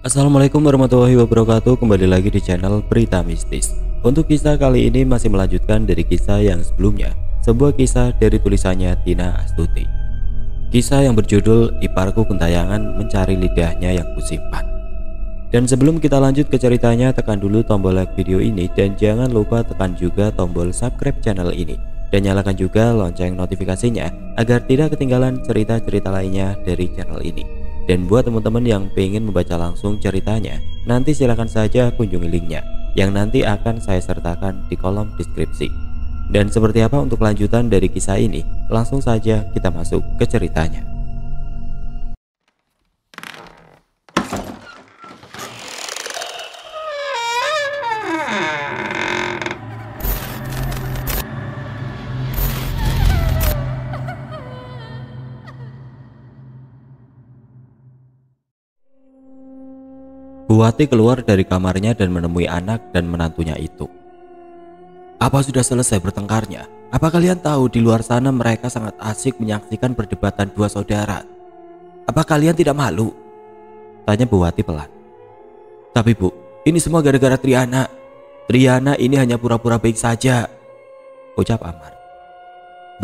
Assalamualaikum warahmatullahi wabarakatuh. Kembali lagi di channel Berita Mistis. Untuk kisah kali ini masih melanjutkan dari kisah yang sebelumnya, sebuah kisah dari tulisannya Tina Astuti. Kisah yang berjudul Iparku Gentayangan Mencari Lidahnya Yang Kusimpan. Dan sebelum kita lanjut ke ceritanya, tekan dulu tombol like video ini dan jangan lupa tekan juga tombol subscribe channel ini dan nyalakan juga lonceng notifikasinya agar tidak ketinggalan cerita-cerita lainnya dari channel ini. Dan buat teman-teman yang pengen membaca langsung ceritanya, nanti silahkan saja kunjungi linknya yang nanti akan saya sertakan di kolom deskripsi. Dan seperti apa untuk lanjutan dari kisah ini, langsung saja kita masuk ke ceritanya. Buati keluar dari kamarnya dan menemui anak dan menantunya itu. Apa sudah selesai bertengkarnya? Apa kalian tahu di luar sana mereka sangat asik menyaksikan perdebatan dua saudara? Apa kalian tidak malu? Tanya Buati pelan. Tapi Bu, ini semua gara-gara Triana. Triana ini hanya pura-pura baik saja, ucap Amar.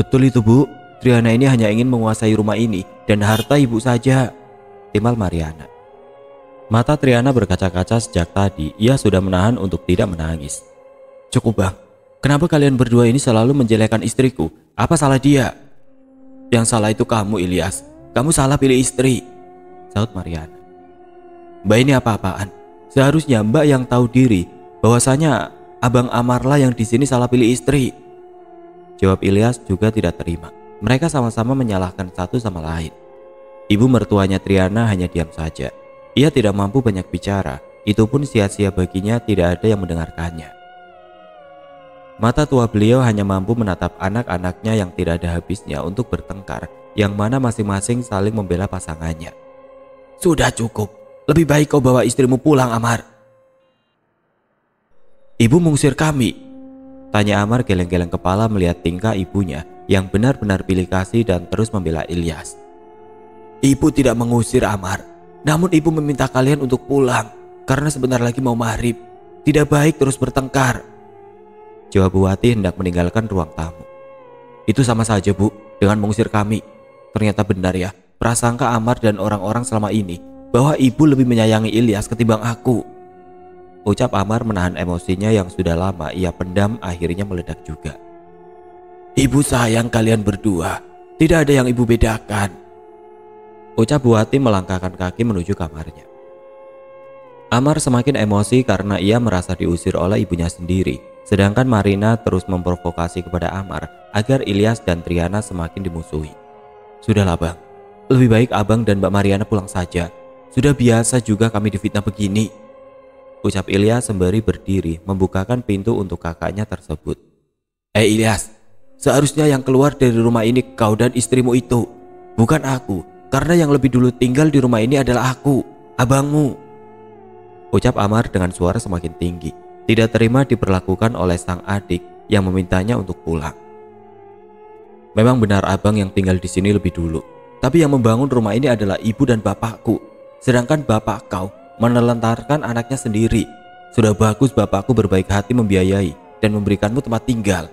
Betul itu Bu, Triana ini hanya ingin menguasai rumah ini dan harta ibu saja, timbal Mariana. Mata Triana berkaca-kaca sejak tadi. Ia sudah menahan untuk tidak menangis. Cukup bang, kenapa kalian berdua ini selalu menjelekkan istriku? Apa salah dia? Yang salah itu kamu Ilyas. Kamu salah pilih istri, saut Mariana. Mbak ini apa-apaan? Seharusnya mbak yang tahu diri bahwasanya abang Amarlah yang di sini salah pilih istri, jawab Ilyas juga tidak terima. Mereka sama-sama menyalahkan satu sama lain. Ibu mertuanya Triana hanya diam saja. Ia tidak mampu banyak bicara, itu pun sia-sia baginya, tidak ada yang mendengarkannya. Mata tua beliau hanya mampu menatap anak-anaknya yang tidak ada habisnya untuk bertengkar, yang mana masing-masing saling membela pasangannya. Sudah cukup, lebih baik kau bawa istrimu pulang Amar. Ibu mengusir kami, tanya Amar geleng-geleng kepala melihat tingkah ibunya yang benar-benar pilih kasih dan terus membela Ilyas. Ibu tidak mengusir Amar. Namun ibu meminta kalian untuk pulang karena sebentar lagi mau maghrib. Tidak baik terus bertengkar, jawab Buati hendak meninggalkan ruang tamu. Itu sama saja Bu dengan mengusir kami. Ternyata benar ya prasangka Amar dan orang-orang selama ini bahwa ibu lebih menyayangi Ilyas ketimbang aku, ucap Amar menahan emosinya yang sudah lama ia pendam akhirnya meledak juga. Ibu sayang kalian berdua, tidak ada yang ibu bedakan, ucap Buati melangkahkan kaki menuju kamarnya. Amar semakin emosi karena ia merasa diusir oleh ibunya sendiri. Sedangkan Marina terus memprovokasi kepada Amar agar Ilyas dan Triana semakin dimusuhi. Sudahlah bang, lebih baik abang dan Mbak Mariana pulang saja. Sudah biasa juga kami difitnah begini, ucap Ilyas sembari berdiri membukakan pintu untuk kakaknya tersebut. Ilyas, seharusnya yang keluar dari rumah ini kau dan istrimu itu, bukan aku. Karena yang lebih dulu tinggal di rumah ini adalah aku, abangmu, ucap Amar dengan suara semakin tinggi. Tidak terima diperlakukan oleh sang adik yang memintanya untuk pulang. Memang benar abang yang tinggal di sini lebih dulu, tapi yang membangun rumah ini adalah ibu dan bapakku. Sedangkan bapak kau menelantarkan anaknya sendiri. Sudah bagus bapakku berbaik hati membiayai dan memberikanmu tempat tinggal.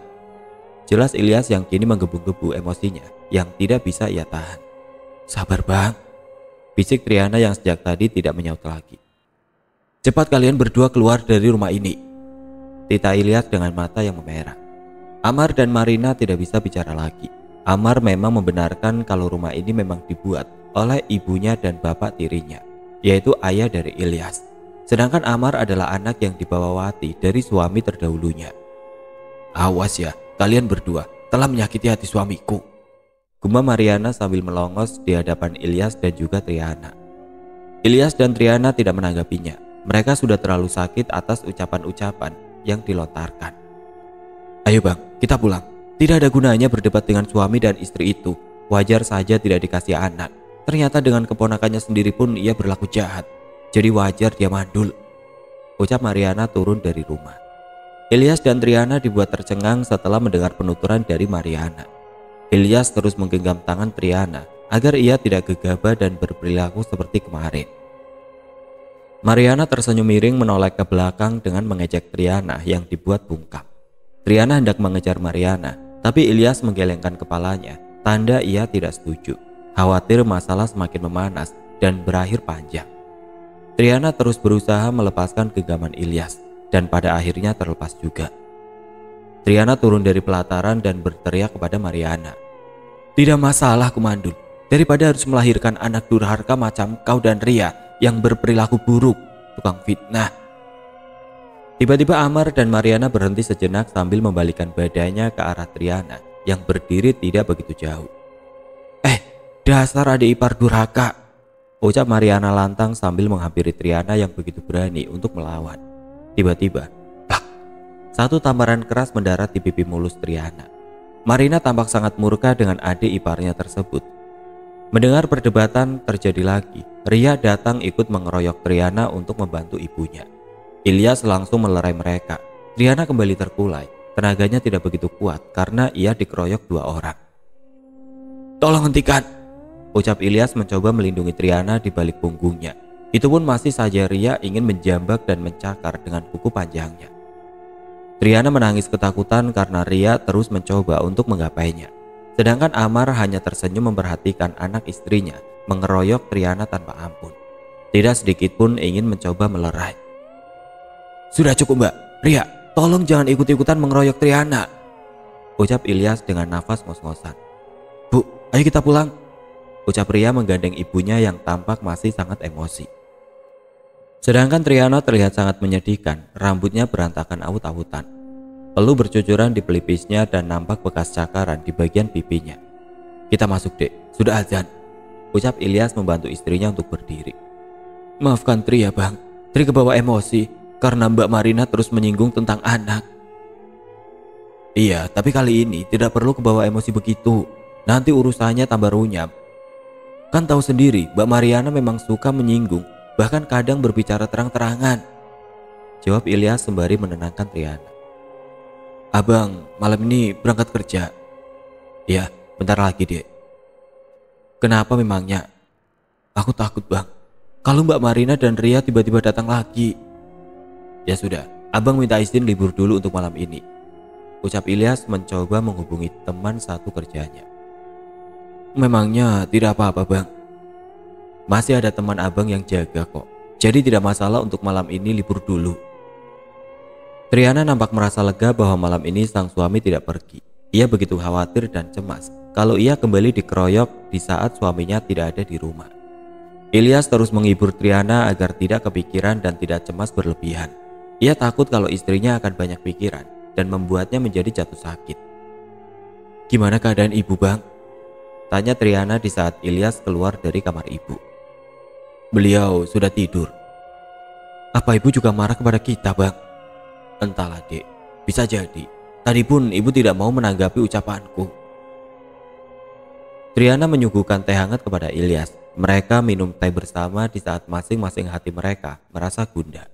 Jelas Ilyas yang kini menggebu-gebu emosinya yang tidak bisa ia tahan. Sabar bang, bisik Triana yang sejak tadi tidak menyaut lagi. Cepat kalian berdua keluar dari rumah ini, tita Ilyas dengan mata yang memerah. Amar dan Marina tidak bisa bicara lagi. Amar memang membenarkan kalau rumah ini memang dibuat oleh ibunya dan bapak tirinya, yaitu ayah dari Ilyas. Sedangkan Amar adalah anak yang dibawa Wati dari suami terdahulunya. Awas ya, kalian berdua telah menyakiti hati suamiku, gumam Mariana sambil melongos di hadapan Ilyas dan juga Triana. Ilyas dan Triana tidak menanggapinya. Mereka sudah terlalu sakit atas ucapan-ucapan yang dilontarkan. Ayo bang, kita pulang. Tidak ada gunanya berdebat dengan suami dan istri itu. Wajar saja tidak dikasih anak. Ternyata dengan keponakannya sendiri pun ia berlaku jahat. Jadi wajar dia mandul, ucap Mariana turun dari rumah. Ilyas dan Triana dibuat tercengang setelah mendengar penuturan dari Mariana. Ilyas terus menggenggam tangan Triana agar ia tidak gegabah dan berperilaku seperti kemarin. Mariana tersenyum miring menoleh ke belakang dengan mengejek Triana yang dibuat bungkam. Triana hendak mengejar Mariana, tapi Ilyas menggelengkan kepalanya, tanda ia tidak setuju. Khawatir masalah semakin memanas dan berakhir panjang. Triana terus berusaha melepaskan genggaman Ilyas dan pada akhirnya terlepas juga. Triana turun dari pelataran dan berteriak kepada Mariana. "Tidak masalah, Kumandul. Daripada harus melahirkan anak durhaka macam kau dan Ria yang berperilaku buruk, tukang fitnah." Tiba-tiba Amar dan Mariana berhenti sejenak sambil membalikkan badannya ke arah Triana yang berdiri tidak begitu jauh. Dasar adik ipar durhaka," ucap Mariana lantang sambil menghampiri Triana yang begitu berani untuk melawan. Tiba-tiba, plak, satu tamparan keras mendarat di pipi mulus Triana. Marina tampak sangat murka dengan adik iparnya tersebut. Mendengar perdebatan terjadi lagi, Ria datang ikut mengeroyok Triana untuk membantu ibunya. Ilyas langsung melerai mereka. Triana kembali terkulai, tenaganya tidak begitu kuat karena ia dikeroyok 2 orang. "Tolong hentikan," ucap Ilyas mencoba melindungi Triana di balik punggungnya. Itu pun masih saja Ria ingin menjambak dan mencakar dengan kuku panjangnya. Triana menangis ketakutan karena Ria terus mencoba untuk menggapainya. Sedangkan Amar hanya tersenyum memperhatikan anak istrinya mengeroyok Triana tanpa ampun. Tidak sedikit pun ingin mencoba melerai. "Sudah cukup, Mbak. Ria, tolong jangan ikut-ikutan mengeroyok Triana," ucap Ilyas dengan nafas ngos-ngosan. "Bu, ayo kita pulang," ucap Ria menggandeng ibunya yang tampak masih sangat emosi. Sedangkan Triana terlihat sangat menyedihkan, rambutnya berantakan awut-awutan. Pelu bercucuran di pelipisnya dan nampak bekas cakaran di bagian pipinya. "Kita masuk, Dek. Sudah azan," ucap Ilyas membantu istrinya untuk berdiri. "Maafkan Tri ya, Bang. Tri kebawa emosi karena Mbak Marina terus menyinggung tentang anak." "Iya, tapi kali ini tidak perlu kebawa emosi begitu. Nanti urusannya tambah runyam. Kan tahu sendiri, Mbak Mariana memang suka menyinggung, bahkan kadang berbicara terang-terangan," jawab Ilyas sembari menenangkan Triana. "Abang malam ini berangkat kerja?" "Ya, bentar lagi, Dek." "Kenapa memangnya?" "Aku takut, Bang. Kalau Mbak Marina dan Ria tiba-tiba datang lagi." "Ya sudah, abang minta izin libur dulu untuk malam ini," ucap Ilyas mencoba menghubungi teman satu kerjanya. "Memangnya tidak apa-apa, Bang. Masih ada teman abang yang jaga kok. Jadi tidak masalah untuk malam ini libur dulu." Triana nampak merasa lega bahwa malam ini sang suami tidak pergi. Ia begitu khawatir dan cemas kalau ia kembali dikeroyok di saat suaminya tidak ada di rumah. Ilyas terus menghibur Triana agar tidak kepikiran dan tidak cemas berlebihan. Ia takut kalau istrinya akan banyak pikiran dan membuatnya menjadi jatuh sakit. "Gimana keadaan ibu, Bang?" tanya Triana di saat Ilyas keluar dari kamar ibu. "Beliau sudah tidur." "Apa ibu juga marah kepada kita, Bang?" "Entahlah, Dek. Bisa jadi. Tadi pun ibu tidak mau menanggapi ucapanku." Triana menyuguhkan teh hangat kepada Ilyas. Mereka minum teh bersama di saat masing-masing hati mereka merasa gundah.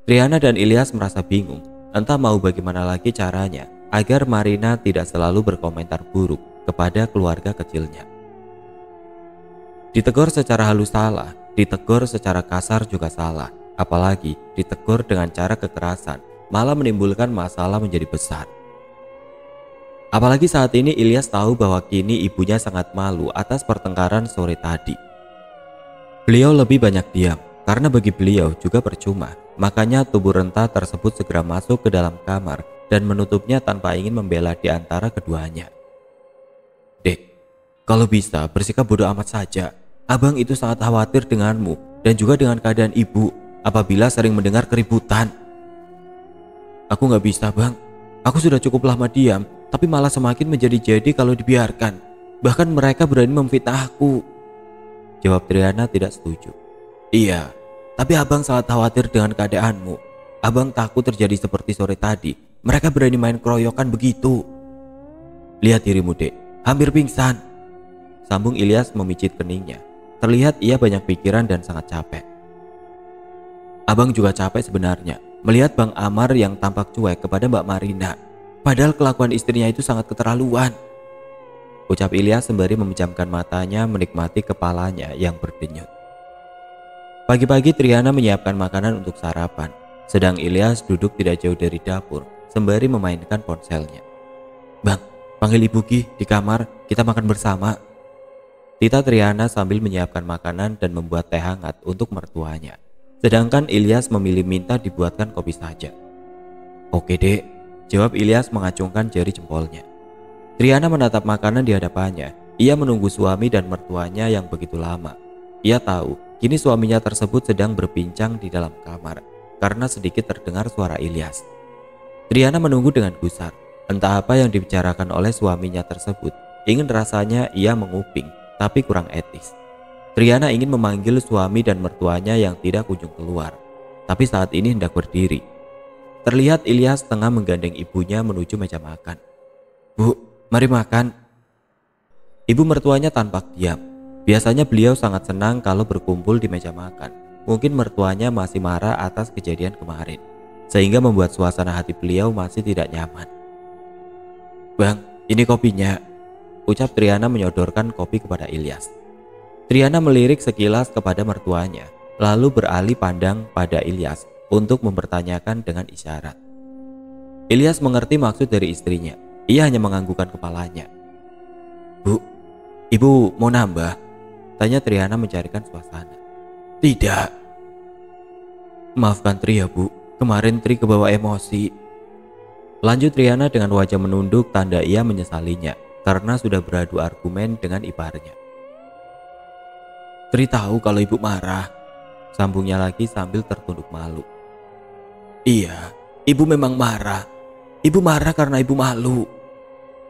Triana dan Ilyas merasa bingung, entah mau bagaimana lagi caranya agar Marina tidak selalu berkomentar buruk kepada keluarga kecilnya. Ditegur secara halus salah, ditegur secara kasar juga salah, apalagi ditegur dengan cara kekerasan malah menimbulkan masalah menjadi besar. Apalagi saat ini Ilyas tahu bahwa kini ibunya sangat malu atas pertengkaran sore tadi. Beliau lebih banyak diam karena bagi beliau juga percuma. Makanya tubuh renta tersebut segera masuk ke dalam kamar dan menutupnya tanpa ingin membela di antara keduanya. "Dek, kalau bisa bersikap bodoh amat saja. Abang itu sangat khawatir denganmu dan juga dengan keadaan ibu apabila sering mendengar keributan." "Aku gak bisa, Bang. Aku sudah cukup lama diam, tapi malah semakin menjadi-jadi kalau dibiarkan. Bahkan mereka berani memfitnah aku," jawab Triana tidak setuju. "Iya, tapi abang sangat khawatir dengan keadaanmu. Abang takut terjadi seperti sore tadi. Mereka berani main keroyokan begitu. Lihat dirimu, Dek, hampir pingsan," sambung Ilyas memicit keningnya. Terlihat ia banyak pikiran dan sangat capek. "Abang juga capek sebenarnya melihat Bang Amar yang tampak cuek kepada Mbak Marina. Padahal kelakuan istrinya itu sangat keterlaluan," ucap Ilyas sembari memejamkan matanya menikmati kepalanya yang berdenyut. Pagi-pagi Triana menyiapkan makanan untuk sarapan, sedang Ilyas duduk tidak jauh dari dapur sembari memainkan ponselnya. "Bang, panggil Ibu Ki di kamar, kita makan bersama." Tita Triana sambil menyiapkan makanan dan membuat teh hangat untuk mertuanya. Sedangkan Ilyas memilih minta dibuatkan kopi saja. "Oke dek," jawab Ilyas mengacungkan jari jempolnya. Triana menatap makanan di hadapannya. Ia menunggu suami dan mertuanya yang begitu lama. Ia tahu kini suaminya tersebut sedang berbincang di dalam kamar karena sedikit terdengar suara Ilyas. Triana menunggu dengan gusar. Entah apa yang dibicarakan oleh suaminya tersebut. Ingin rasanya ia menguping, tapi kurang etis. Triana ingin memanggil suami dan mertuanya yang tidak kunjung keluar, tapi saat ini hendak berdiri. Terlihat Ilyas tengah menggandeng ibunya menuju meja makan. "Bu, mari makan." Ibu mertuanya tampak diam. Biasanya beliau sangat senang kalau berkumpul di meja makan. Mungkin mertuanya masih marah atas kejadian kemarin, sehingga membuat suasana hati beliau masih tidak nyaman. "Bang, ini kopinya," ucap Triana menyodorkan kopi kepada Ilyas. Triana melirik sekilas kepada mertuanya, lalu beralih pandang pada Ilyas untuk mempertanyakan dengan isyarat. Ilyas mengerti maksud dari istrinya. Ia hanya menganggukkan kepalanya. "Bu, Ibu mau nambah?" tanya Triana mencarikan suasana. "Tidak." "Maafkan Tri ya Bu, kemarin Tri kebawa emosi." Lanjut Triana dengan wajah menunduk tanda ia menyesalinya karena sudah beradu argumen dengan iparnya. "Tri tahu kalau Ibu marah," sambungnya lagi sambil tertunduk malu. "Iya, Ibu memang marah. Ibu marah karena Ibu malu,"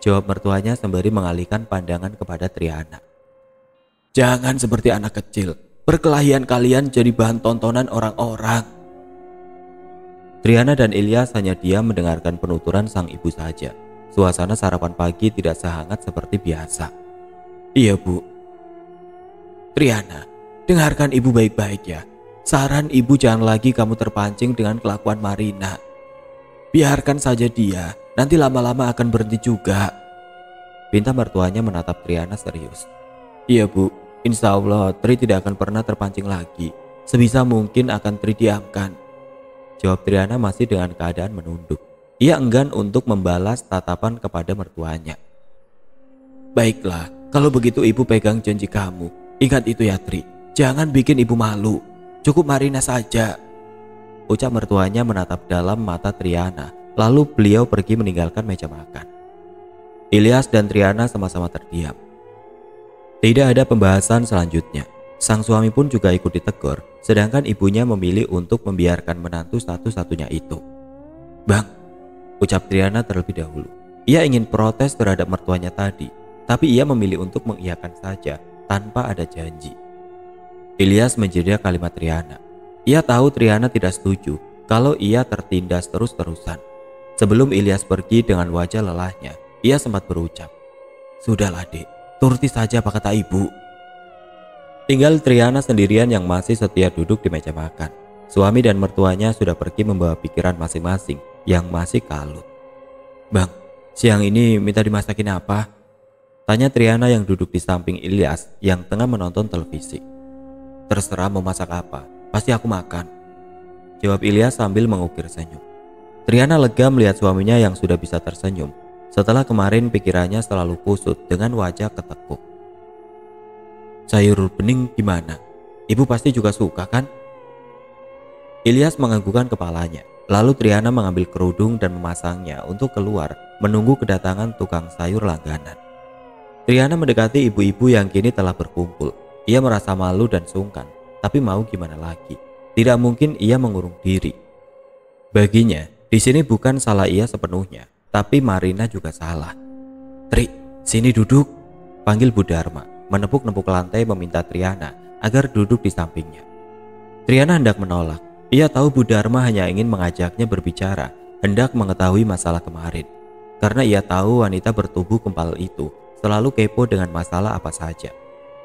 jawab mertuanya sembari mengalihkan pandangan kepada Triana. "Jangan seperti anak kecil, perkelahian kalian jadi bahan tontonan orang-orang." Triana dan Ilyas hanya diam mendengarkan penuturan sang ibu saja. Suasana sarapan pagi tidak sehangat seperti biasa. "Iya Bu." "Triana, dengarkan Ibu baik-baik ya. Saran Ibu jangan lagi kamu terpancing dengan kelakuan Marina. Biarkan saja dia, nanti lama-lama akan berhenti juga." Pinta mertuanya menatap Triana serius. "Iya Bu, insya Allah Tri tidak akan pernah terpancing lagi. Sebisa mungkin akan Tri diamkan," jawab Triana masih dengan keadaan menunduk. Ia enggan untuk membalas tatapan kepada mertuanya. "Baiklah, kalau begitu Ibu pegang janji kamu. Ingat itu ya Tri, jangan bikin Ibu malu. Cukup Marina saja," ucap mertuanya menatap dalam mata Triana. Lalu beliau pergi meninggalkan meja makan. Ilyas dan Triana sama-sama terdiam. Tidak ada pembahasan selanjutnya. Sang suami pun juga ikut ditegur, sedangkan ibunya memilih untuk membiarkan menantu satu-satunya itu. "Bang," ucap Triana terlebih dahulu. Ia ingin protes terhadap mertuanya tadi, tapi ia memilih untuk mengiyakan saja tanpa ada janji. Ilyas menjeda kalimat Triana. Ia tahu Triana tidak setuju kalau ia tertindas terus-terusan. Sebelum Ilyas pergi dengan wajah lelahnya, ia sempat berucap, "Sudahlah dek, turuti saja apa kata Ibu." Tinggal Triana sendirian yang masih setia duduk di meja makan. Suami dan mertuanya sudah pergi membawa pikiran masing-masing yang masih kalut. "Bang, siang ini minta dimasakin apa?" tanya Triana yang duduk di samping Ilyas yang tengah menonton televisi. "Terserah mau masak apa, pasti aku makan," jawab Ilyas sambil mengukir senyum. Triana lega melihat suaminya yang sudah bisa tersenyum setelah kemarin pikirannya selalu kusut dengan wajah ketekuk. "Sayur bening gimana? Ibu pasti juga suka kan?" Ilyas menganggukkan kepalanya. Lalu Triana mengambil kerudung dan memasangnya untuk keluar menunggu kedatangan tukang sayur langganan. Triana mendekati ibu-ibu yang kini telah berkumpul. Ia merasa malu dan sungkan, tapi mau gimana lagi? Tidak mungkin ia mengurung diri. Baginya, di sini bukan salah ia sepenuhnya, tapi Marina juga salah. "Tri, sini duduk," panggil Bu Dharma, menepuk-nepuk lantai meminta Triana agar duduk di sampingnya. Triana hendak menolak. Ia tahu Bu Dharma hanya ingin mengajaknya berbicara, hendak mengetahui masalah kemarin. Karena ia tahu wanita bertubuh kempal itu selalu kepo dengan masalah apa saja.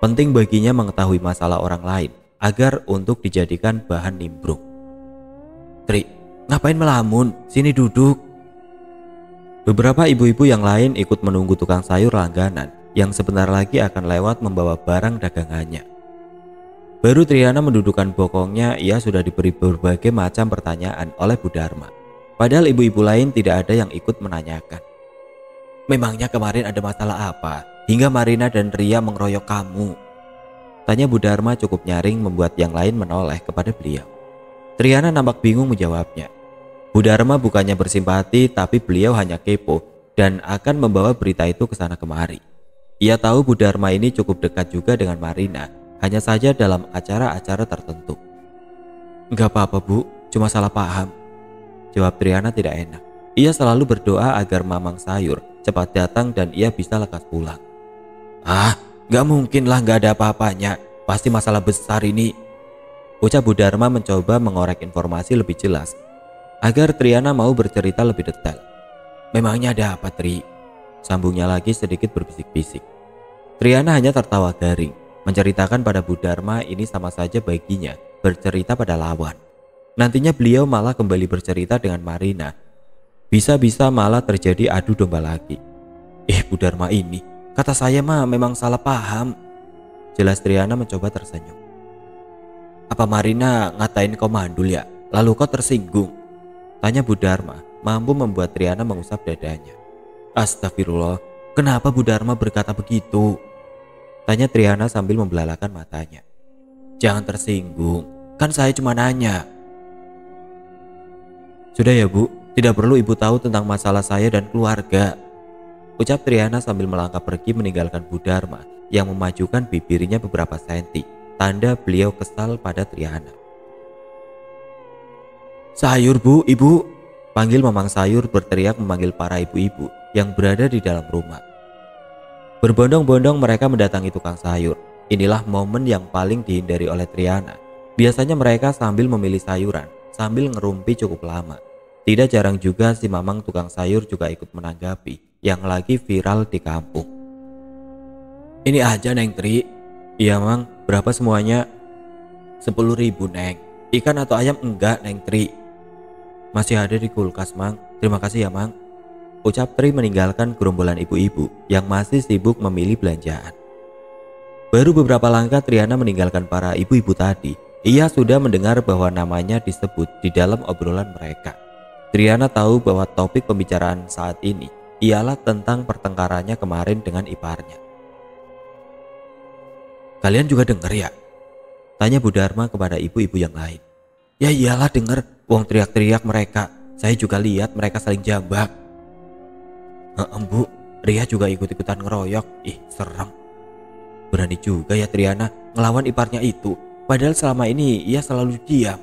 Penting baginya mengetahui masalah orang lain agar untuk dijadikan bahan nimbrung. "Tri, ngapain melamun? Sini duduk." Beberapa ibu-ibu yang lain ikut menunggu tukang sayur langganan yang sebentar lagi akan lewat membawa barang dagangannya. Baru Triana mendudukan bokongnya, ia sudah diberi berbagai macam pertanyaan oleh Bu Dharma. Padahal ibu-ibu lain tidak ada yang ikut menanyakan. Memangnya kemarin ada masalah apa hingga Marina dan Ria mengeroyok kamu? Tanya Bu Dharma cukup nyaring membuat yang lain menoleh kepada beliau. Triana nampak bingung menjawabnya. Bu Dharma bukannya bersimpati, tapi beliau hanya kepo dan akan membawa berita itu ke sana kemari. Ia tahu Bu Dharma ini cukup dekat juga dengan Marina, hanya saja dalam acara-acara tertentu. Enggak apa-apa Bu, cuma salah paham. Jawab Triana tidak enak. Ia selalu berdoa agar Mamang Sayur cepat datang dan ia bisa lekas pulang. Ah, gak mungkin lah, gak ada apa-apanya. Pasti masalah besar ini. Ucap Bu Dharma mencoba mengorek informasi lebih jelas agar Triana mau bercerita lebih detail. Memangnya ada apa, Tri? Sambungnya lagi sedikit berbisik-bisik. Triana hanya tertawa garing, menceritakan pada Bu Dharma ini sama saja baginya bercerita pada lawan. Nantinya beliau malah kembali bercerita dengan Marina. Bisa-bisa malah terjadi adu domba lagi. Bu Dharma ini, kata saya mah memang salah paham. Jelas Triana mencoba tersenyum. Apa Marina ngatain kau mandul ya? Lalu kau tersinggung? Tanya Bu Dharma, mampu membuat Triana mengusap dadanya. Astagfirullah, kenapa Bu Dharma berkata begitu? Tanya Triana sambil membelalakan matanya. Jangan tersinggung, kan saya cuma nanya. Sudah ya Bu, tidak perlu Ibu tahu tentang masalah saya dan keluarga. Ucap Triana sambil melangkah pergi meninggalkan Bu Dharma yang memajukan bibirnya beberapa senti, tanda beliau kesal pada Triana. Sayur Bu, Ibu, panggil Mamang Sayur berteriak memanggil para ibu-ibu yang berada di dalam rumah. Berbondong-bondong mereka mendatangi tukang sayur. Inilah momen yang paling dihindari oleh Triana. Biasanya mereka sambil memilih sayuran, sambil ngerumpi cukup lama. Tidak jarang juga si Mamang tukang sayur juga ikut menanggapi yang lagi viral di kampung. Ini aja Neng Tri. Iya Mang, berapa semuanya? 10.000 Neng. Ikan atau ayam enggak Neng Tri? Masih ada di kulkas Mang, terima kasih ya Mang. Ucap Tri meninggalkan gerombolan ibu-ibu yang masih sibuk memilih belanjaan. Baru beberapa langkah Triana meninggalkan para ibu-ibu tadi, ia sudah mendengar bahwa namanya disebut di dalam obrolan mereka. Triana tahu bahwa topik pembicaraan saat ini ialah tentang pertengkarannya kemarin dengan iparnya. Kalian juga dengar ya? Tanya Bu Dharma kepada ibu-ibu yang lain. Ya iyalah dengar, wong teriak-teriak mereka. Saya juga lihat mereka saling jambak. Bu, Ria juga ikut-ikutan ngeroyok. Ih, serem. Berani juga ya Triana ngelawan iparnya itu. Padahal selama ini ia selalu diam.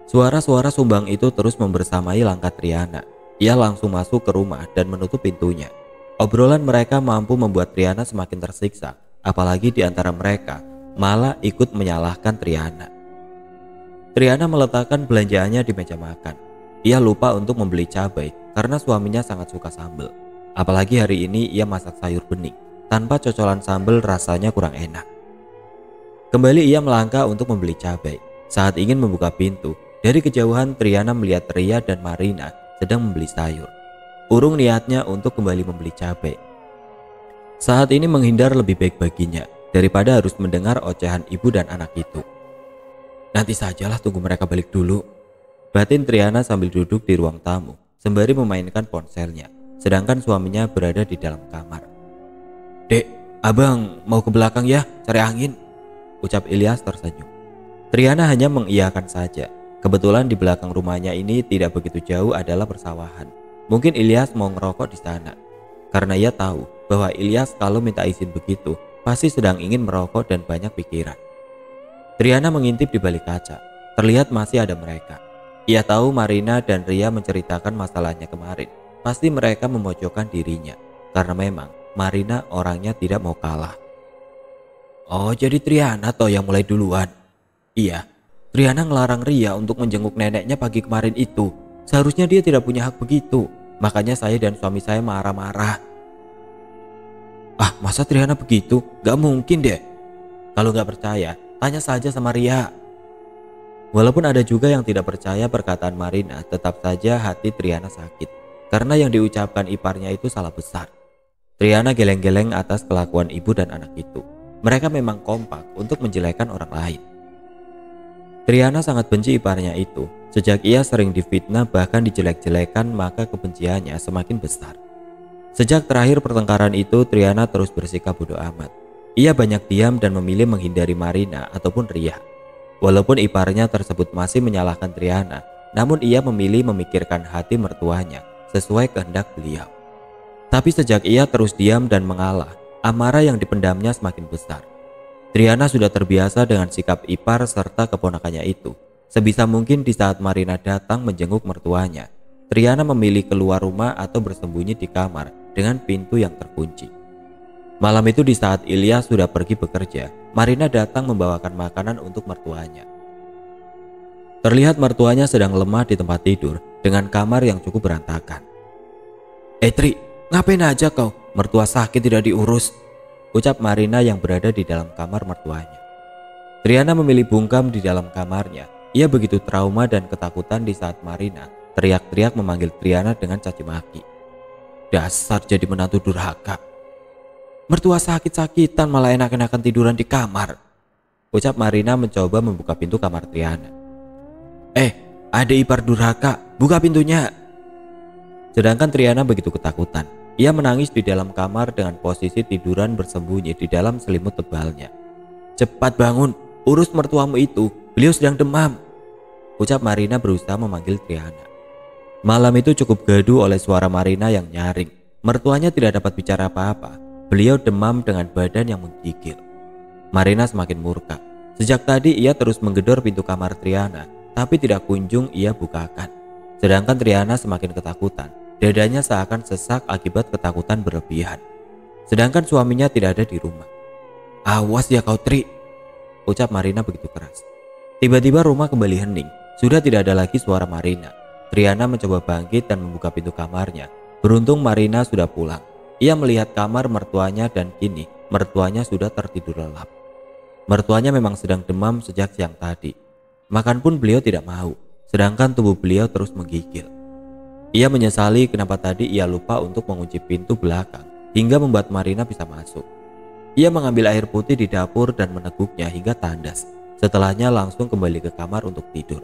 Suara-suara sumbang itu terus membersamai langkah Triana. Ia langsung masuk ke rumah dan menutup pintunya. Obrolan mereka mampu membuat Triana semakin tersiksa. Apalagi di antara mereka malah ikut menyalahkan Triana. Triana meletakkan belanjaannya di meja makan. Ia lupa untuk membeli cabai karena suaminya sangat suka sambal. Apalagi hari ini ia masak sayur bening. Tanpa cocolan sambal rasanya kurang enak. Kembali ia melangkah untuk membeli cabai. Saat ingin membuka pintu, dari kejauhan Triana melihat Ria dan Marina sedang membeli sayur. Urung niatnya untuk kembali membeli cabai. Saat ini menghindar lebih baik baginya daripada harus mendengar ocehan ibu dan anak itu. Nanti sajalah, tunggu mereka balik dulu. Batin Triana sambil duduk di ruang tamu sembari memainkan ponselnya, sedangkan suaminya berada di dalam kamar. Dek, abang mau ke belakang ya, cari angin, ucap Ilyas tersenyum. Triana hanya mengiyakan saja. Kebetulan di belakang rumahnya ini tidak begitu jauh adalah persawahan. Mungkin Ilyas mau ngerokok di sana. Karena ia tahu bahwa Ilyas kalau minta izin begitu pasti sedang ingin merokok dan banyak pikiran. Triana mengintip di balik kaca. Terlihat masih ada mereka. Ia tahu Marina dan Ria menceritakan masalahnya kemarin. Pasti mereka memojokkan dirinya. Karena memang Marina orangnya tidak mau kalah. Oh, jadi Triana toh yang mulai duluan. Iya, Triana ngelarang Ria untuk menjenguk neneknya pagi kemarin itu. Seharusnya dia tidak punya hak begitu. Makanya saya dan suami saya marah-marah. Ah, masa Triana begitu? Gak mungkin deh. Kalau gak percaya, tanya saja sama Ria. Walaupun ada juga yang tidak percaya perkataan Marina, tetap saja hati Triana sakit. Karena yang diucapkan iparnya itu salah besar. Triana geleng-geleng atas kelakuan ibu dan anak itu. Mereka memang kompak untuk menjelekkan orang lain. Triana sangat benci iparnya itu. Sejak ia sering difitnah bahkan dijelek-jelekan, maka kebenciannya semakin besar. Sejak terakhir pertengkaran itu, Triana terus bersikap bodoh amat. Ia banyak diam dan memilih menghindari Marina ataupun Ria. Walaupun iparnya tersebut masih menyalahkan Triana, namun ia memilih memikirkan hati mertuanya sesuai kehendak beliau. Tapi sejak ia terus diam dan mengalah, amarah yang dipendamnya semakin besar. Triana sudah terbiasa dengan sikap ipar serta keponakannya itu. Sebisa mungkin di saat Marina datang menjenguk mertuanya, Triana memilih keluar rumah atau bersembunyi di kamar dengan pintu yang terkunci. Malam itu di saat Ilyas sudah pergi bekerja, Marina datang membawakan makanan untuk mertuanya. Terlihat mertuanya sedang lemah di tempat tidur dengan kamar yang cukup berantakan. Tri, ngapain aja kau? Mertua sakit tidak diurus, ucap Marina yang berada di dalam kamar mertuanya. Triana memilih bungkam di dalam kamarnya. Ia begitu trauma dan ketakutan di saat Marina teriak-teriak memanggil Triana dengan caci maki. Dasar jadi menantu durhaka. Mertua sakit-sakitan malah enak-enakan tiduran di kamar, ucap Marina mencoba membuka pintu kamar Triana. Ada ipar durhaka, buka pintunya. Sedangkan Triana begitu ketakutan. Ia menangis di dalam kamar dengan posisi tiduran bersembunyi di dalam selimut tebalnya. Cepat bangun, urus mertuamu itu, beliau sedang demam, ucap Marina berusaha memanggil Triana. Malam itu cukup gaduh oleh suara Marina yang nyaring. Mertuanya tidak dapat bicara apa-apa. Beliau demam dengan badan yang menggigil. Marina semakin murka. Sejak tadi ia terus menggedor pintu kamar Triana, tapi tidak kunjung ia bukakan. Sedangkan Triana semakin ketakutan. Dadanya seakan sesak akibat ketakutan berlebihan. Sedangkan suaminya tidak ada di rumah. Awas ya kau Tri, ucap Marina begitu keras. Tiba-tiba rumah kembali hening. Sudah tidak ada lagi suara Marina. Triana mencoba bangkit dan membuka pintu kamarnya. Beruntung Marina sudah pulang. Ia melihat kamar mertuanya dan kini mertuanya sudah tertidur lelap. Mertuanya memang sedang demam sejak siang tadi. Makan pun beliau tidak mau, sedangkan tubuh beliau terus menggigil. Ia menyesali kenapa tadi ia lupa untuk mengunci pintu belakang hingga membuat Marina bisa masuk. Ia mengambil air putih di dapur dan meneguknya hingga tandas. Setelahnya langsung kembali ke kamar untuk tidur.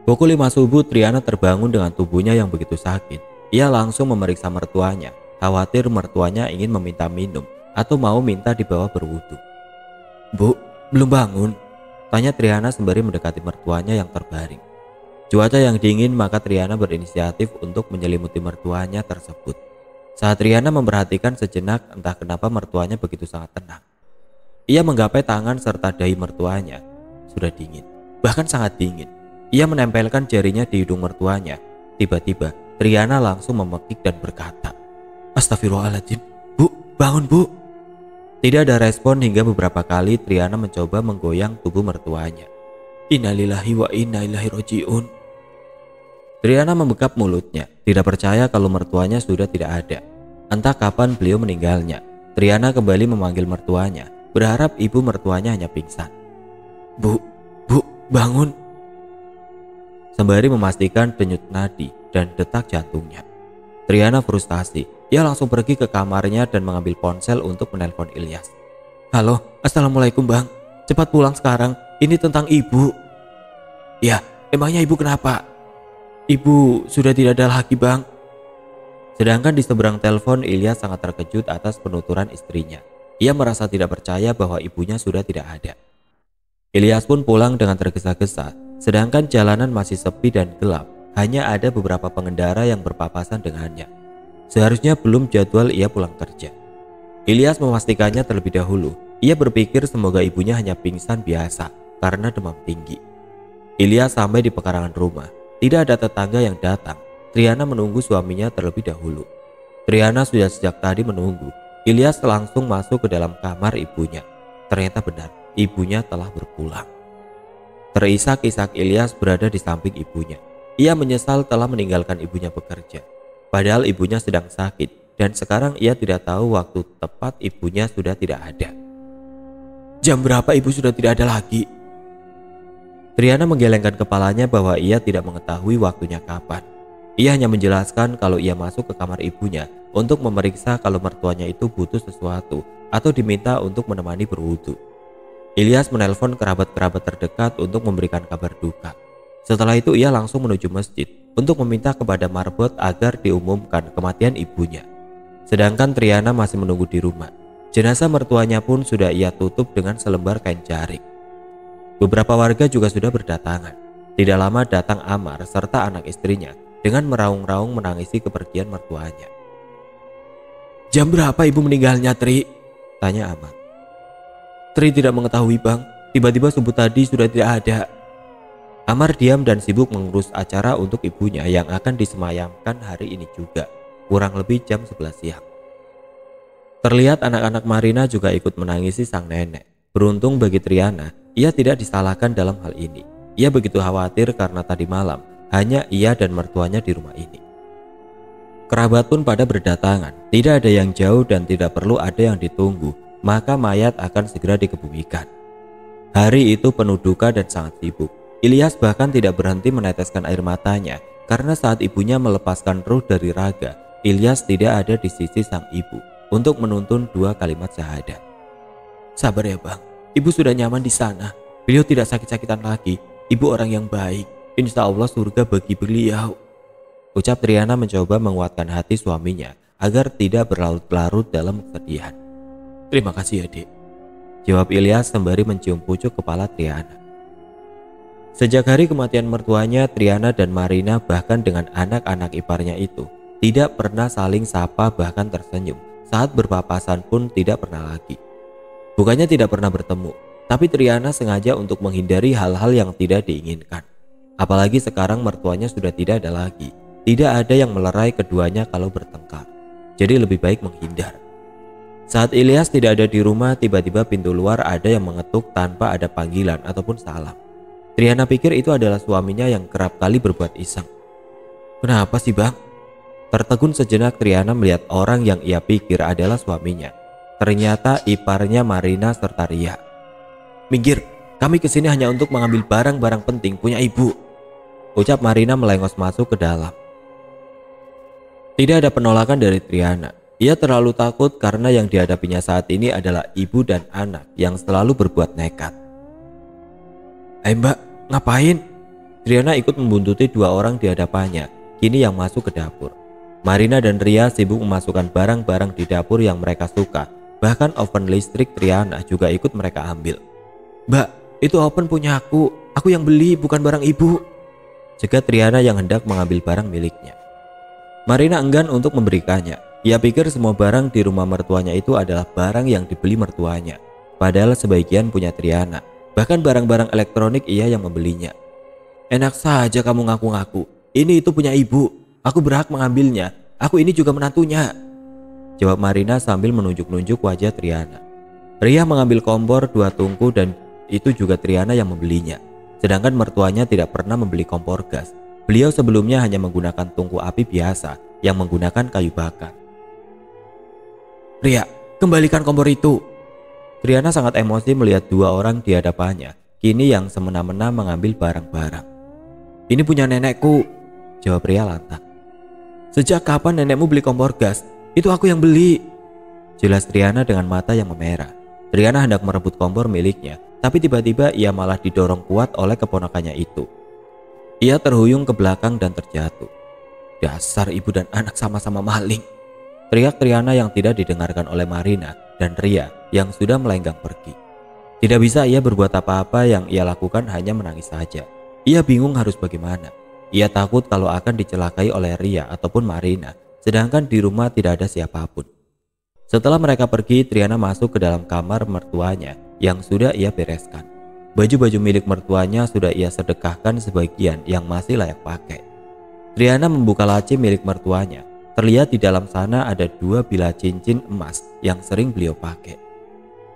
Pukul 5 subuh Triana terbangun dengan tubuhnya yang begitu sakit. Ia langsung memeriksa mertuanya, khawatir mertuanya ingin meminta minum atau mau minta dibawa berwudu. Bu, belum bangun? Tanya Triana sembari mendekati mertuanya yang terbaring. Cuaca yang dingin maka Triana berinisiatif untuk menyelimuti mertuanya tersebut. Saat Triana memperhatikan sejenak entah kenapa mertuanya begitu sangat tenang. Ia menggapai tangan serta dahi mertuanya. Sudah dingin, bahkan sangat dingin. Ia menempelkan jarinya di hidung mertuanya. Tiba-tiba Triana langsung memekik dan berkata, Astagfirullahaladzim, Bu, bangun Bu. Tidak ada respon hingga beberapa kali Triana mencoba menggoyang tubuh mertuanya. Innalillahi wa inna ilaihi rajiun. Triana membekap mulutnya, tidak percaya kalau mertuanya sudah tidak ada. Entah kapan beliau meninggalnya. Triana kembali memanggil mertuanya, berharap ibu mertuanya hanya pingsan. Bu, bangun. Sembari memastikan denyut nadi dan detak jantungnya. Triana frustasi. Ia langsung pergi ke kamarnya dan mengambil ponsel untuk menelpon Ilyas. Halo, assalamualaikum bang. Cepat pulang sekarang. Ini tentang ibu. Ya, emangnya ibu kenapa? Ibu sudah tidak ada lagi bang. Sedangkan di seberang telepon Ilyas sangat terkejut atas penuturan istrinya. Ia merasa tidak percaya bahwa ibunya sudah tidak ada. Ilyas pun pulang dengan tergesa-gesa. Sedangkan jalanan masih sepi dan gelap. Hanya ada beberapa pengendara yang berpapasan dengannya. Seharusnya belum jadwal ia pulang kerja. Ilyas memastikannya terlebih dahulu. Ia berpikir semoga ibunya hanya pingsan biasa karena demam tinggi. Ilyas sampai di pekarangan rumah. Tidak ada tetangga yang datang. Triana menunggu suaminya terlebih dahulu. Triana sudah sejak tadi menunggu. Ilyas langsung masuk ke dalam kamar ibunya. Ternyata benar, ibunya telah berpulang. Terisak-isak Ilyas berada di samping ibunya. Ia menyesal telah meninggalkan ibunya bekerja. Padahal ibunya sedang sakit dan sekarang ia tidak tahu waktu tepat ibunya sudah tidak ada. Jam berapa ibu sudah tidak ada lagi? Triana menggelengkan kepalanya bahwa ia tidak mengetahui waktunya kapan. Ia hanya menjelaskan kalau ia masuk ke kamar ibunya untuk memeriksa kalau mertuanya itu butuh sesuatu atau diminta untuk menemani berwudu. Ilyas menelpon kerabat-kerabat terdekat untuk memberikan kabar duka. Setelah itu ia langsung menuju masjid untuk meminta kepada marbot agar diumumkan kematian ibunya. Sedangkan Triana masih menunggu di rumah. Jenazah mertuanya pun sudah ia tutup dengan selembar kain jarik. Beberapa warga juga sudah berdatangan. Tidak lama datang Amar serta anak istrinya dengan meraung-raung menangisi kepergian mertuanya. "Jam berapa ibu meninggalnya, Tri?" tanya Amar. "Tri tidak mengetahui, Bang. Tiba-tiba subuh tadi sudah tidak ada." Amar diam dan sibuk mengurus acara untuk ibunya yang akan disemayamkan hari ini juga, kurang lebih jam 11 siang. Terlihat anak-anak Marina juga ikut menangisi sang nenek. Beruntung bagi Triana, ia tidak disalahkan dalam hal ini. Ia begitu khawatir karena tadi malam hanya ia dan mertuanya di rumah ini. Kerabat pun pada berdatangan, tidak ada yang jauh dan tidak perlu ada yang ditunggu, maka mayat akan segera dikebumikan. Hari itu penuh duka dan sangat sibuk. Ilyas bahkan tidak berhenti meneteskan air matanya karena saat ibunya melepaskan ruh dari raga, Ilyas tidak ada di sisi sang ibu untuk menuntun 2 kalimat syahadat. "Sabar ya, Bang. Ibu sudah nyaman di sana. Beliau tidak sakit-sakitan lagi. Ibu orang yang baik. Insya Allah surga bagi beliau," ucap Triana mencoba menguatkan hati suaminya agar tidak berlarut-larut dalam kesedihan. "Terima kasih ya, Dek," jawab Ilyas sembari mencium pucuk kepala Triana. Sejak hari kematian mertuanya, Triana dan Marina bahkan dengan anak-anak iparnya itu tidak pernah saling sapa bahkan tersenyum. Saat berpapasan pun tidak pernah lagi. Bukannya tidak pernah bertemu, tapi Triana sengaja untuk menghindari hal-hal yang tidak diinginkan. Apalagi sekarang mertuanya sudah tidak ada lagi. Tidak ada yang melerai keduanya kalau bertengkar. Jadi lebih baik menghindar. Saat Ilyas tidak ada di rumah, tiba-tiba pintu luar ada yang mengetuk tanpa ada panggilan ataupun salam. Triana pikir itu adalah suaminya yang kerap kali berbuat iseng. "Kenapa sih, Bang?" Tertegun sejenak Triana melihat orang yang ia pikir adalah suaminya. Ternyata iparnya Marina serta Ria. "Minggir, kami kesini hanya untuk mengambil barang-barang penting punya ibu," ucap Marina melengos masuk ke dalam. Tidak ada penolakan dari Triana. Ia terlalu takut karena yang dihadapinya saat ini adalah ibu dan anak yang selalu berbuat nekat. Mbak, ngapain?" Triana ikut membuntuti 2 orang di hadapannya, kini yang masuk ke dapur. Marina dan Ria sibuk memasukkan barang-barang di dapur yang mereka suka. Bahkan oven listrik Triana juga ikut mereka ambil. "Mbak, itu oven punya aku yang beli, bukan barang ibu," cegat Triana yang hendak mengambil barang miliknya. Marina enggan untuk memberikannya. Ia pikir semua barang di rumah mertuanya itu adalah barang yang dibeli mertuanya. Padahal sebagian punya Triana. Bahkan barang-barang elektronik ia yang membelinya. "Enak saja kamu ngaku-ngaku. Ini itu punya ibu. Aku berhak mengambilnya. Aku ini juga menantunya," jawab Marina sambil menunjuk-nunjuk wajah Triana. Ria mengambil kompor 2 tungku dan itu juga Triana yang membelinya. Sedangkan mertuanya tidak pernah membeli kompor gas. Beliau sebelumnya hanya menggunakan tungku api biasa yang menggunakan kayu bakar. "Ria, kembalikan kompor itu." Triana sangat emosi melihat 2 orang di hadapannya, kini yang semena-mena mengambil barang-barang. "Ini punya nenekku," jawab Ria lantang. "Sejak kapan nenekmu beli kompor gas? Itu aku yang beli," jelas Triana dengan mata yang memerah. Triana hendak merebut kompor miliknya, tapi tiba-tiba ia malah didorong kuat oleh keponakannya itu. Ia terhuyung ke belakang dan terjatuh. "Dasar ibu dan anak sama-sama maling," teriak Triana yang tidak didengarkan oleh Marina dan Ria yang sudah melenggang pergi. Tidak bisa ia berbuat apa-apa, yang ia lakukan hanya menangis saja. Ia bingung harus bagaimana. Ia takut kalau akan dicelakai oleh Ria ataupun Marina, sedangkan di rumah tidak ada siapapun. Setelah mereka pergi, Triana masuk ke dalam kamar mertuanya yang sudah ia bereskan. Baju-baju milik mertuanya sudah ia sedekahkan sebagian yang masih layak pakai. Triana membuka laci milik mertuanya. Terlihat di dalam sana ada 2 bilah cincin emas yang sering beliau pakai.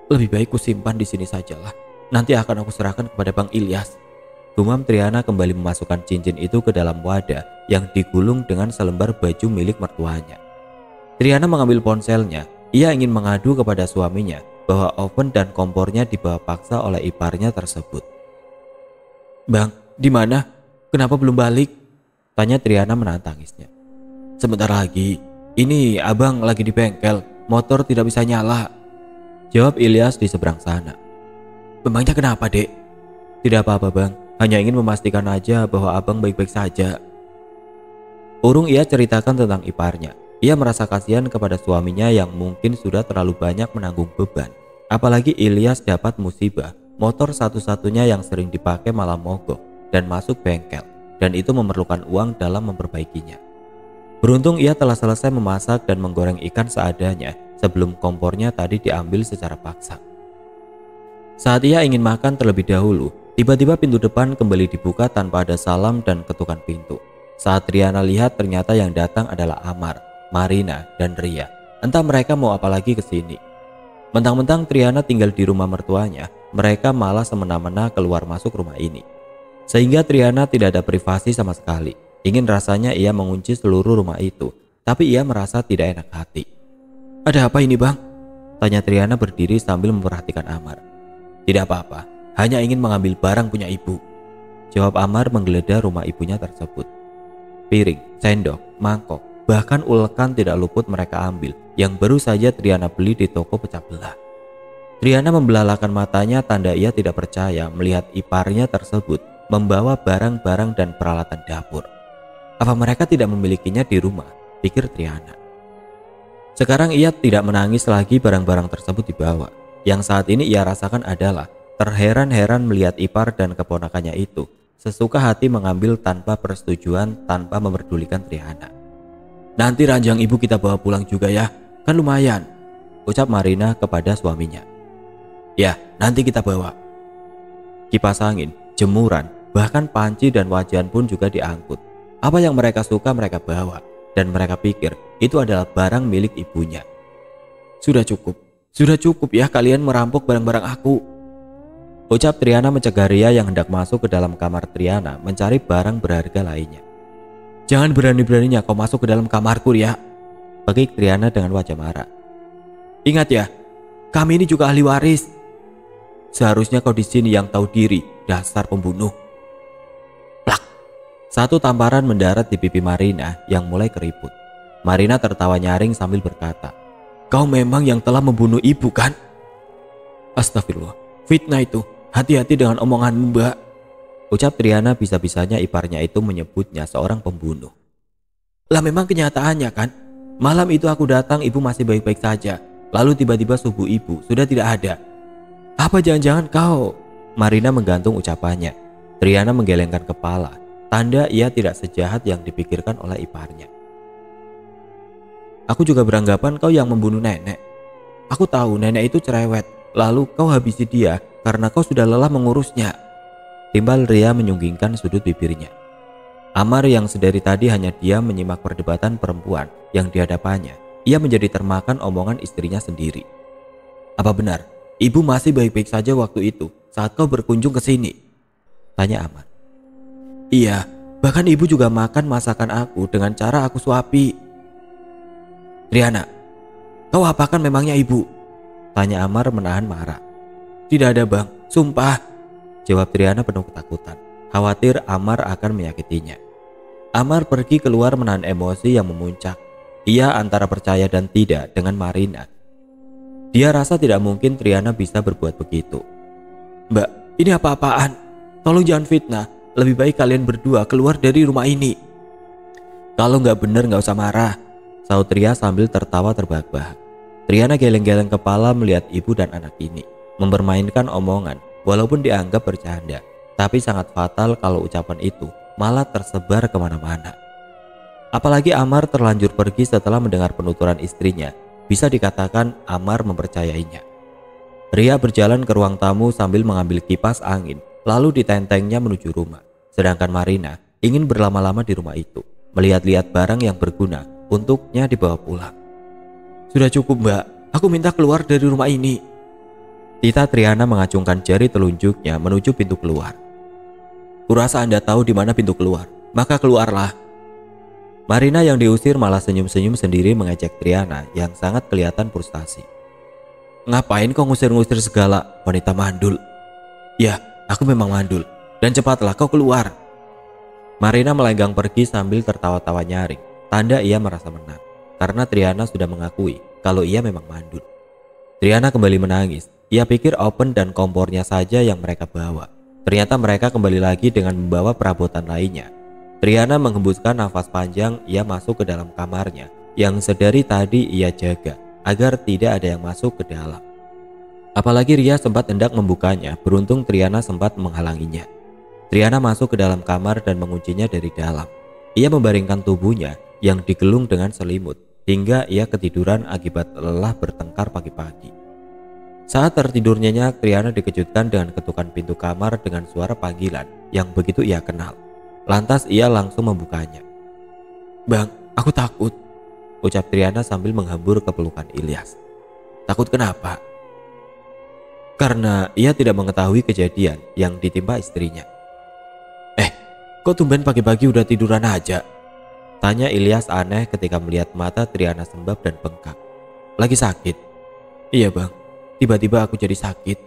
"Lebih baik ku simpan di sini sajalah. Nanti akan aku serahkan kepada Bang Ilyas," gumam Triana kembali memasukkan cincin itu ke dalam wadah yang digulung dengan selembar baju milik mertuanya. Triana mengambil ponselnya. Ia ingin mengadu kepada suaminya bahwa oven dan kompornya dibawa paksa oleh iparnya tersebut. "Bang, di mana? Kenapa belum balik?" Tanya Triana menahan tangisnya. Sebentar lagi, ini abang lagi di bengkel, motor tidak bisa nyala. Jawab Ilyas di seberang sana. Memangnya kenapa, Dek? Tidak apa-apa bang, hanya ingin memastikan aja bahwa abang baik-baik saja. Urung ia ceritakan tentang iparnya. Ia merasa kasihan kepada suaminya yang mungkin sudah terlalu banyak menanggung beban. Apalagi Ilyas dapat musibah, motor satu-satunya yang sering dipakai malah mogok dan masuk bengkel, dan itu memerlukan uang dalam memperbaikinya. Beruntung ia telah selesai memasak dan menggoreng ikan seadanya sebelum kompornya tadi diambil secara paksa. Saat ia ingin makan terlebih dahulu, tiba-tiba pintu depan kembali dibuka tanpa ada salam dan ketukan pintu. Saat Triana lihat, ternyata yang datang adalah Amar, Marina, dan Ria. Entah mereka mau apa lagi ke sini. Mentang-mentang Triana tinggal di rumah mertuanya, mereka malah semena-mena keluar masuk rumah ini. Sehingga Triana tidak ada privasi sama sekali. Ingin rasanya ia mengunci seluruh rumah itu, tapi ia merasa tidak enak hati. Ada apa ini bang? Tanya Triana berdiri sambil memperhatikan Amar. Tidak apa-apa, hanya ingin mengambil barang punya ibu. Jawab Amar menggeledah rumah ibunya tersebut. Piring, sendok, mangkok, bahkan ulekan tidak luput mereka ambil yang baru saja Triana beli di toko pecah belah. Triana membelalakan matanya tanda ia tidak percaya melihat iparnya tersebut membawa barang-barang dan peralatan dapur. Apa mereka tidak memilikinya di rumah? Pikir Triana. Sekarang ia tidak menangis lagi barang-barang tersebut dibawa. Yang saat ini ia rasakan adalah terheran-heran melihat ipar dan keponakannya itu sesuka hati mengambil tanpa persetujuan, tanpa memperdulikan Triana. Nanti ranjang ibu kita bawa pulang juga ya, kan lumayan, ucap Marina kepada suaminya. Ya, nanti kita bawa. Kipas angin, jemuran, bahkan panci dan wajan pun juga diangkut. Apa yang mereka suka mereka bawa, dan mereka pikir itu adalah barang milik ibunya. Sudah cukup ya kalian merampok barang-barang aku, ucap Triana mencegah Ria yang hendak masuk ke dalam kamar Triana mencari barang berharga lainnya. Jangan berani-beraninya kau masuk ke dalam kamarku, Ria, bagi Triana dengan wajah marah. Ingat ya, kami ini juga ahli waris. Seharusnya kau di sini yang tahu diri, dasar pembunuh. Plak. Satu tamparan mendarat di pipi Marina yang mulai keriput. Marina tertawa nyaring sambil berkata, kau memang yang telah membunuh ibu kan? Astagfirullah, fitnah itu. Hati-hati dengan omonganmu, Mbak, ucap Triana bisa-bisanya iparnya itu menyebutnya seorang pembunuh. Lah memang kenyataannya kan, malam itu aku datang ibu masih baik-baik saja, lalu tiba-tiba subuh ibu sudah tidak ada. Apa jangan-jangan kau? Marina menggantung ucapannya. Triana menggelengkan kepala, tanda ia tidak sejahat yang dipikirkan oleh iparnya. Aku juga beranggapan kau yang membunuh nenek. Aku tahu nenek itu cerewet, lalu kau habisi dia karena kau sudah lelah mengurusnya. Timbal Ria menyunggingkan sudut bibirnya. Amar yang sedari tadi hanya diam menyimak perdebatan perempuan yang di hadapannya, ia menjadi termakan omongan istrinya sendiri. Apa benar, ibu masih baik-baik saja waktu itu saat kau berkunjung ke sini? Tanya Amar. Iya, bahkan ibu juga makan masakan aku dengan cara aku suapi. Triana, kau apakan memangnya ibu? Tanya Amar menahan marah. Tidak ada bang, sumpah, jawab Triana penuh ketakutan, khawatir Amar akan menyakitinya. Amar pergi keluar menahan emosi yang memuncak. Ia antara percaya dan tidak dengan Marina. Dia rasa tidak mungkin Triana bisa berbuat begitu. Mbak, ini apa-apaan? Tolong jangan fitnah, lebih baik kalian berdua keluar dari rumah ini. Kalau nggak bener nggak usah marah, sahut Ria sambil tertawa terbahak-bahak. Triana geleng-geleng kepala melihat ibu dan anak ini mempermainkan omongan walaupun dianggap bercanda, tapi sangat fatal kalau ucapan itu malah tersebar kemana-mana. Apalagi Amar terlanjur pergi setelah mendengar penuturan istrinya, bisa dikatakan Amar mempercayainya. Ria berjalan ke ruang tamu sambil mengambil kipas angin, lalu ditentengnya menuju rumah. Sedangkan Marina ingin berlama-lama di rumah itu, melihat-lihat barang yang berguna untuknya dibawa pulang. Sudah cukup mbak, aku minta keluar dari rumah ini. Tita Triana mengacungkan jari telunjuknya menuju pintu keluar. Kurasa Anda tahu di mana pintu keluar, maka keluarlah. Marina yang diusir malah senyum-senyum sendiri mengejek Triana yang sangat kelihatan frustasi. Ngapain kau ngusir-ngusir segala, wanita mandul? Ya, aku memang mandul, dan cepatlah kau keluar. Marina melenggang pergi sambil tertawa-tawa nyaring, tanda ia merasa menang, karena Triana sudah mengakui kalau ia memang mandul. Triana kembali menangis. Ia pikir oven dan kompornya saja yang mereka bawa. Ternyata mereka kembali lagi dengan membawa perabotan lainnya. Triana menghembuskan nafas panjang. Ia masuk ke dalam kamarnya yang sedari tadi ia jaga agar tidak ada yang masuk ke dalam. Apalagi Ria sempat hendak membukanya, beruntung Triana sempat menghalanginya. Triana masuk ke dalam kamar dan menguncinya dari dalam. Ia membaringkan tubuhnya yang digelung dengan selimut hingga ia ketiduran akibat lelah bertengkar pagi-pagi. Saat tertidur nyenyak, Triana dikejutkan dengan ketukan pintu kamar dengan suara panggilan yang begitu ia kenal. Lantas ia langsung membukanya. "Bang, aku takut," ucap Triana sambil menghambur ke pelukan Ilyas. "Takut kenapa?" Karena ia tidak mengetahui kejadian yang ditimpa istrinya. Kok tumben pagi-pagi udah tiduran aja?" tanya Ilyas aneh ketika melihat mata Triana sembab dan bengkak. "Lagi sakit?" "Iya bang, tiba-tiba aku jadi sakit."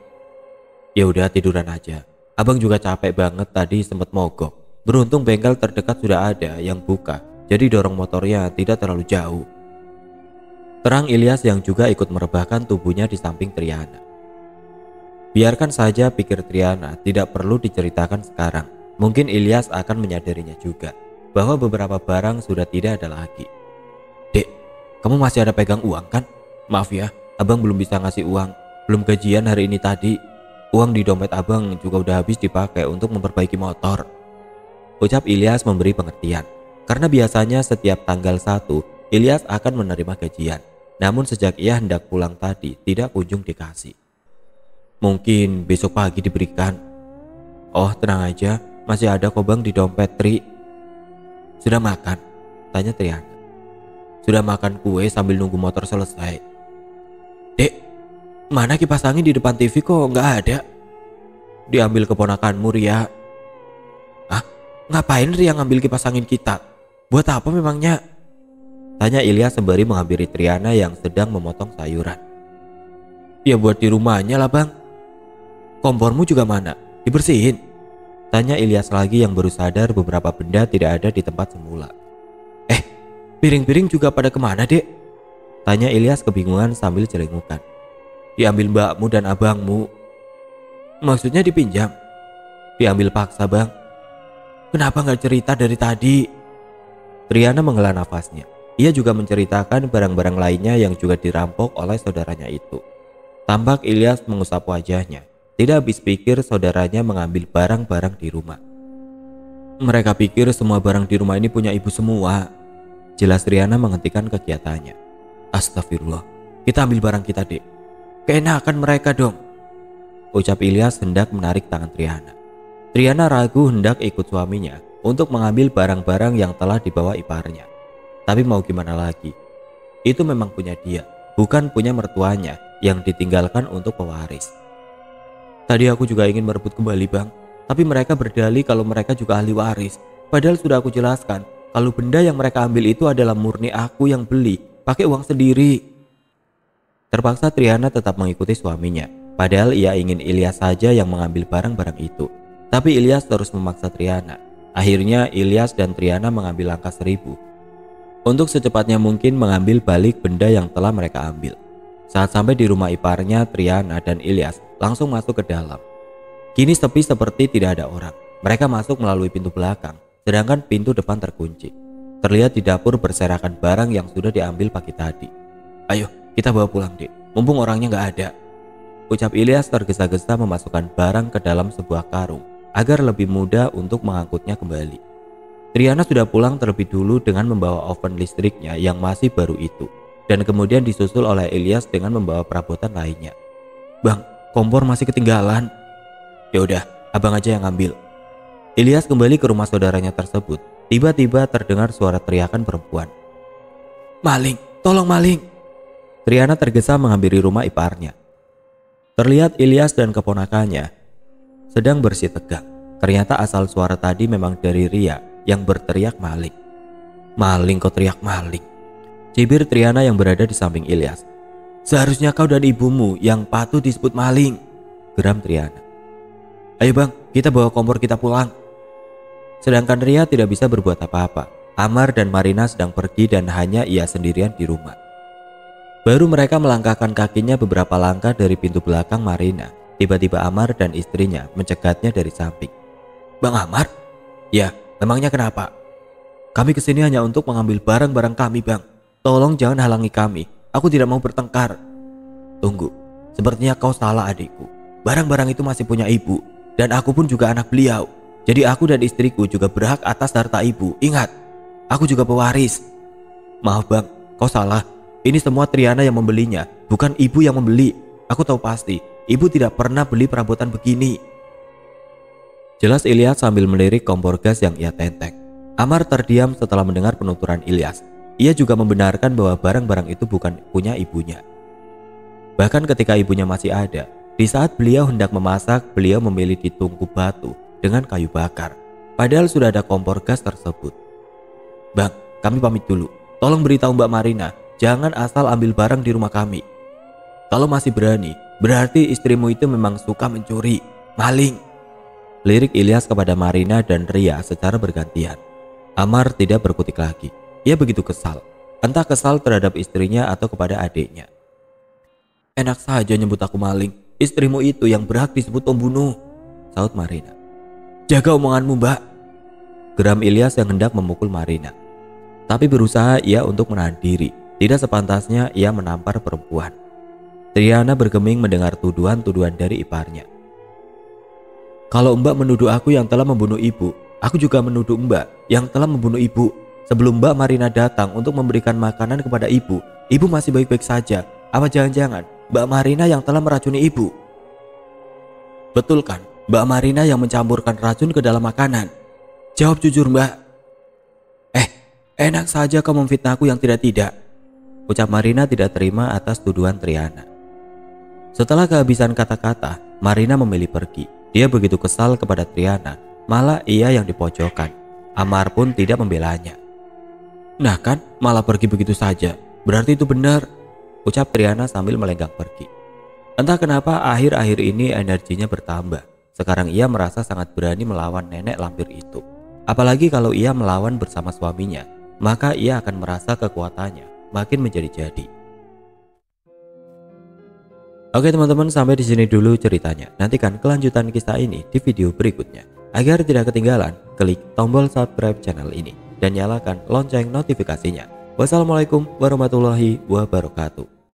"Ya udah tiduran aja. Abang juga capek banget tadi sempat mogok. Beruntung bengkel terdekat sudah ada yang buka, jadi dorong motornya tidak terlalu jauh." Terang Ilyas yang juga ikut merebahkan tubuhnya di samping Triana. Biarkan saja, pikir Triana, tidak perlu diceritakan sekarang. Mungkin Ilyas akan menyadarinya juga bahwa beberapa barang sudah tidak ada lagi. "Dek, kamu masih ada pegang uang kan? Maaf ya, abang belum bisa ngasih uang. Belum gajian hari ini tadi. Uang di dompet abang juga udah habis dipakai untuk memperbaiki motor," ucap Ilyas memberi pengertian. Karena biasanya setiap tanggal 1 Ilyas akan menerima gajian. Namun sejak ia hendak pulang tadi tidak kunjung dikasih. "Mungkin besok pagi diberikan." "Oh tenang aja, masih ada kok bang di dompet Tri." "Sudah makan?" tanya Triana. "Sudah makan kue sambil nunggu motor selesai." "Dek, mana kipas angin di depan TV kok nggak ada?" "Diambil keponakanmu Ria." "Ah, ngapain Ria ngambil kipas angin kita? Buat apa memangnya?" tanya Ilyas sembari menghampiri Triana yang sedang memotong sayuran. "Ya buat di rumahnya lah bang." "Kompormu juga mana? Dibersihin?" tanya Ilyas lagi yang baru sadar beberapa benda tidak ada di tempat semula. Piring-piring juga pada kemana dek?" tanya Ilyas kebingungan sambil celengukan. "Diambil mbakmu dan abangmu." "Maksudnya dipinjam?" "Diambil paksa bang." "Kenapa nggak cerita dari tadi?" Triana menghela nafasnya. Ia juga menceritakan barang-barang lainnya yang juga dirampok oleh saudaranya itu. Tampak Ilyas mengusap wajahnya. Tidak habis pikir saudaranya mengambil barang-barang di rumah. "Mereka pikir semua barang di rumah ini punya ibu semua," jelas Triana menghentikan kegiatannya. "Astagfirullah, kita ambil barang kita dek. Keenakan mereka dong," ucap Ilyas hendak menarik tangan Triana. Triana ragu hendak ikut suaminya untuk mengambil barang-barang yang telah dibawa iparnya. Tapi mau gimana lagi? Itu memang punya dia, bukan punya mertuanya yang ditinggalkan untuk pewaris. "Tadi aku juga ingin merebut kembali bang, tapi mereka berdalih kalau mereka juga ahli waris. Padahal sudah aku jelaskan kalau benda yang mereka ambil itu adalah murni aku yang beli, pakai uang sendiri." Terpaksa Triana tetap mengikuti suaminya, padahal ia ingin Ilyas saja yang mengambil barang-barang itu. Tapi Ilyas terus memaksa Triana. Akhirnya Ilyas dan Triana mengambil langkah 1000 untuk secepatnya mungkin mengambil balik benda yang telah mereka ambil. Saat sampai di rumah iparnya, Triana dan Ilyas langsung masuk ke dalam. Kini sepi seperti tidak ada orang. Mereka masuk melalui pintu belakang, sedangkan pintu depan terkunci. Terlihat di dapur berserakan barang yang sudah diambil pagi tadi. "Ayo kita bawa pulang dek, mumpung orangnya nggak ada," ucap Ilyas tergesa-gesa memasukkan barang ke dalam sebuah karung agar lebih mudah untuk mengangkutnya kembali. Triana sudah pulang terlebih dulu dengan membawa oven listriknya yang masih baru itu, dan kemudian disusul oleh Ilyas dengan membawa perabotan lainnya. "Bang, kompor masih ketinggalan." "Ya udah, abang aja yang ambil." Ilyas kembali ke rumah saudaranya tersebut. Tiba-tiba terdengar suara teriakan perempuan. "Maling, tolong maling!" Triana tergesa menghampiri rumah iparnya. Terlihat Ilyas dan keponakannya sedang bersih tegang. Ternyata asal suara tadi memang dari Ria yang berteriak maling. "Maling kok teriak maling?" cibir Triana yang berada di samping Ilyas. "Seharusnya kau dan ibumu yang patut disebut maling," geram Triana. "Ayo bang, kita bawa kompor kita pulang." Sedangkan Ria tidak bisa berbuat apa-apa. Amar dan Marina sedang pergi dan hanya ia sendirian di rumah. Baru mereka melangkahkan kakinya beberapa langkah dari pintu belakang Marina, tiba-tiba Amar dan istrinya mencegatnya dari samping. "Bang Amar?" "Ya, memangnya kenapa?" "Kami kesini hanya untuk mengambil barang-barang kami, Bang. Tolong jangan halangi kami. Aku tidak mau bertengkar." "Tunggu, sepertinya kau salah adikku. Barang-barang itu masih punya ibu, dan aku pun juga anak beliau. Jadi aku dan istriku juga berhak atas harta ibu. Ingat, aku juga pewaris." "Maaf Bang, kau salah. Ini semua Triana yang membelinya, bukan ibu yang membeli. Aku tahu pasti, ibu tidak pernah beli perabotan begini." Jelas Ilyas sambil melirik kompor gas yang ia tenteng. Amar terdiam setelah mendengar penuturan Ilyas. Ia juga membenarkan bahwa barang-barang itu bukan punya ibunya. Bahkan ketika ibunya masih ada, di saat beliau hendak memasak, beliau memilih ditungku batu dengan kayu bakar. Padahal sudah ada kompor gas tersebut. "Bang, kami pamit dulu. Tolong beritahu Mbak Marina, jangan asal ambil barang di rumah kami. Kalau masih berani, berarti istrimu itu memang suka mencuri, maling." Lirik Ilyas kepada Marina dan Ria secara bergantian. Amar tidak berkutik lagi. Ia begitu kesal. Entah kesal terhadap istrinya atau kepada adiknya. "Enak saja nyebut aku maling. Istrimu itu yang berhak disebut pembunuh," saut Marina. "Jaga omonganmu, Mbak," geram Ilyas yang hendak memukul Marina. Tapi berusaha ia untuk menahan diri. Tidak sepantasnya ia menampar perempuan. Triana bergeming mendengar tuduhan-tuduhan dari iparnya. "Kalau Mbak menuduh aku yang telah membunuh ibu, aku juga menuduh Mbak yang telah membunuh ibu. Sebelum Mbak Marina datang untuk memberikan makanan kepada ibu masih baik-baik saja. Apa jangan-jangan Mbak Marina yang telah meracuni ibu?" "Betul kan, Mbak Marina yang mencampurkan racun ke dalam makanan? Jawab jujur, Mbak." Enak saja kau memfitnahku yang tidak-tidak," ucap Marina tidak terima atas tuduhan Triana. Setelah kehabisan kata-kata, Marina memilih pergi. Dia begitu kesal kepada Triana, malah ia yang dipojokkan. Amar pun tidak membelanya. "Nah kan, malah pergi begitu saja. Berarti itu benar," ucap Triana sambil melenggang pergi. Entah kenapa akhir-akhir ini energinya bertambah. Sekarang ia merasa sangat berani melawan nenek lampir itu. Apalagi kalau ia melawan bersama suaminya, maka ia akan merasa kekuatannya makin menjadi-jadi. Oke teman-teman, sampai di sini dulu ceritanya. Nantikan kelanjutan kisah ini di video berikutnya. Agar tidak ketinggalan, klik tombol subscribe channel ini dan nyalakan lonceng notifikasinya. Wassalamualaikum warahmatullahi wabarakatuh.